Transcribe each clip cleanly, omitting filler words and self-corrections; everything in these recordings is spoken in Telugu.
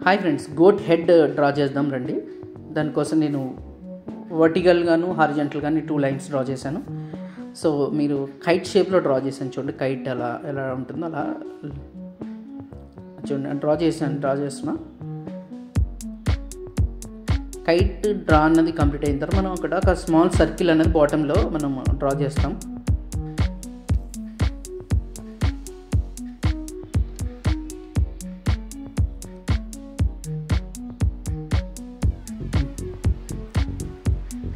Hi friends, goat head draw చేద్దాం రండి. దానికోసం నేను వర్టికల్గాను హారిజంటల్గాను 2 లైన్స్ డ్రా చేశాను. సో మీరు కైట్ షేప్లో డ్రా చేశాను చూడండి. కైట్ అలా ఎలా ఉంటుందో అలా చూడండి డ్రా చేస్తున్నా. కైట్ డ్రా అన్నది కంప్లీట్ అయిన తర్వాత మనం అక్కడ ఒక స్మాల్ సర్కిల్ అనేది బాటంలో మనం డ్రా చేస్తాం.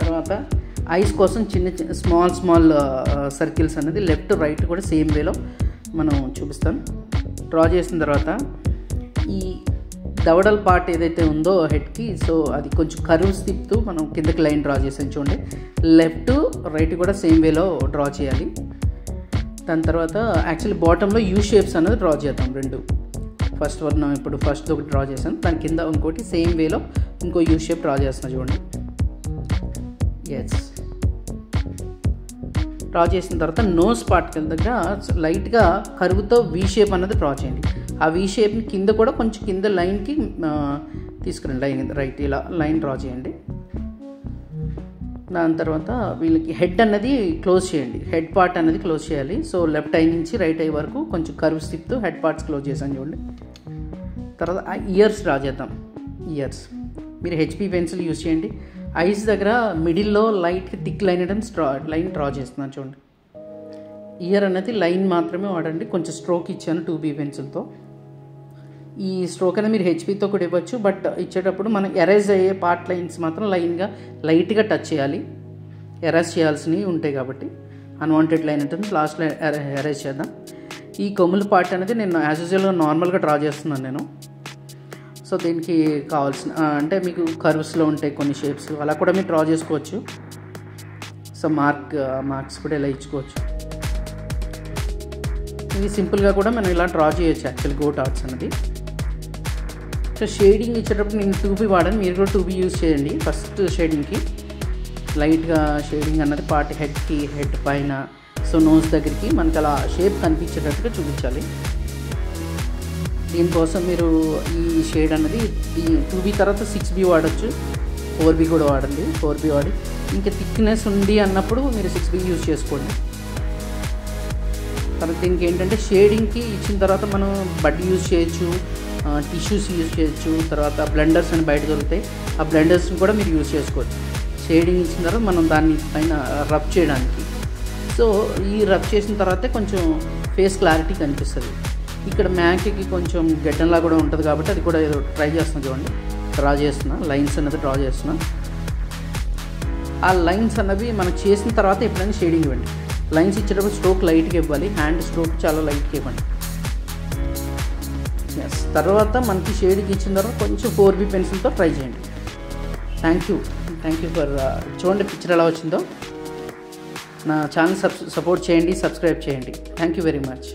తర్వాత ఐస్ కోసం చిన్న స్మాల్ సర్కిల్స్ అనేది లెఫ్ట్ రైట్ కూడా సేమ్ వేలో మనం చూపిస్తాను. డ్రా చేసిన తర్వాత ఈ దవడల పార్ట్ ఏదైతే ఉందో హెడ్కి, సో అది కొంచెం కర్వ్స్ తిప్పుతూ మనం కిందకి లైన్ డ్రా చేసాం చూడండి. లెఫ్ట్ రైట్ కూడా సేమ్ వేలో డ్రా చేయాలి. దాని తర్వాత యాక్చువల్లీ బాటంలో యూ షేప్స్ అనేది డ్రా చేద్దాం. రెండు ఫస్ట్ ఒకటి డ్రా చేశాను, దాని కింద ఇంకోటి సేమ్ వేలో ఇంకో యూ షేప్ డ్రా చేస్తున్నా చూడండి. డ్రా చేసిన తర్వాత నోస్ పార్ట్ దగ్గర లైట్గా కరువుతో వీ షేప్ అన్నది డ్రా చేయండి. ఆ వీ షేప్ని కింద కూడా కొంచెం కింద లైన్కి తీసుకురండి. లైన్ రైట్ ఇలా లైన్ డ్రా చేయండి. దాని తర్వాత వీళ్ళకి హెడ్ అన్నది క్లోజ్ చేయండి. హెడ్ పార్ట్ అనేది క్లోజ్ చేయాలి. సో లెఫ్ట్ ఐ నుంచి రైట్ ఐ వరకు కొంచెం కర్వ్స్ తిప్పుతూ హెడ్ పార్ట్స్ క్లోజ్ చేసాను చూడండి. తర్వాత ఇయర్స్ డ్రా చేద్దాం. ఇయర్స్ మీరు హెచ్పి పెన్సిల్ యూజ్ చేయండి. ఐస్ దగ్గర మిడిల్లో light thick line line draw చేస్తున్నాను చూడండి. ఇయర్ అనేది లైన్ మాత్రమే వాడండి. కొంచెం స్ట్రోక్ ఇచ్చాను 2B పెన్సిల్తో. ఈ స్ట్రోక్ అనేది మీరు హెచ్పితో కూడా ఇవ్వచ్చు, బట్ ఇచ్చేటప్పుడు మనం ఎరేజ్ అయ్యే పార్ట్ లైన్స్ మాత్రం లైట్గా టచ్ చేయాలి. ఎరేజ్ చేయాల్సినవి ఉంటాయి కాబట్టి అన్వాంటెడ్ లైన్ ఉంటుంది లాస్ట్లో ఎరేజ్ చేద్దాం. ఈ కొమ్ముల పార్ట్ అనేది నేను యాజ్ యూజువల్గా నార్మల్గా డ్రా చేస్తున్నాను నేను. సో దీనికి కావాల్సిన అంటే మీకు కర్వ్స్లో ఉంటాయి కొన్ని షేప్స్, అలా కూడా మీరు డ్రా చేసుకోవచ్చు. సో మార్క్స్ కూడా ఇలా ఇచ్చుకోవచ్చు. ఇది సింపుల్గా కూడా మనం ఇలా డ్రా చేయొచ్చు యాక్చువల్ గోట్ ఆర్ట్స్ అనేది. సో షేడింగ్ ఇచ్చేటప్పుడు నేను 2B వాడాను, మీరు కూడా 2B యూజ్ చేయండి. ఫస్ట్ షేడింగ్కి లైట్గా షేడింగ్ అన్నది పార్ట్ హెడ్ పైన, సో నోస్ దగ్గరికి మనకి అలా షేప్ కనిపించేటట్టుగా చూపించాలి. దీనికోసం మీరు ఈ షేడ్ అన్నది ఈ 2B తర్వాత 6B వాడచ్చు, 4B కూడా వాడండి. 4B వాడి ఇంకా థిక్నెస్ ఉంది అన్నప్పుడు మీరు 6B యూజ్ చేసుకోండి. తర్వాత దీనికి ఏంటంటే షేడింగ్కి ఇచ్చిన తర్వాత మనం బడ్ యూజ్ చేయొచ్చు, టిష్యూస్ యూజ్ చేయొచ్చు. తర్వాత బ్లెండర్స్ అని బయట దొరుకుతాయి, ఆ బ్లెండర్స్ని కూడా మీరు యూజ్ చేసుకోవచ్చు. షేడింగ్ ఇచ్చిన తర్వాత మనం దాన్ని పైన రబ్ చేయడానికి. సో ఈ రబ్ చేసిన తర్వాతే కొంచెం ఫేస్ క్లారిటీ కనిపిస్తుంది. ఇక్కడ మ్యాక్కి కొంచెం గడ్డంలా కూడా ఉంటుంది కాబట్టి అది కూడా ఏదో ట్రై చేస్తున్నా చూడండి. డ్రా చేస్తున్నా లైన్స్ అనేది డ్రా చేస్తున్నా. ఆ లైన్స్ అన్నవి మనం చేసిన తర్వాత ఎప్పుడైనా షేడింగ్ ఇవ్వండి. లైన్స్ ఇచ్చేటప్పుడు స్ట్రోక్ లైట్గా ఇవ్వాలి, హ్యాండ్ స్ట్రోక్ చాలా లైట్గా ఇవ్వండి. తర్వాత మనకి షేడింగ్ ఇచ్చిన తర్వాత కొంచెం 4B పెన్సిల్తో ట్రై చేయండి. థ్యాంక్ యూ ఫర్ చూడండి పిక్చర్ ఎలా వచ్చిందో. నా ఛానల్ సపోర్ట్ చేయండి, సబ్స్క్రైబ్ చేయండి. Thank you very much.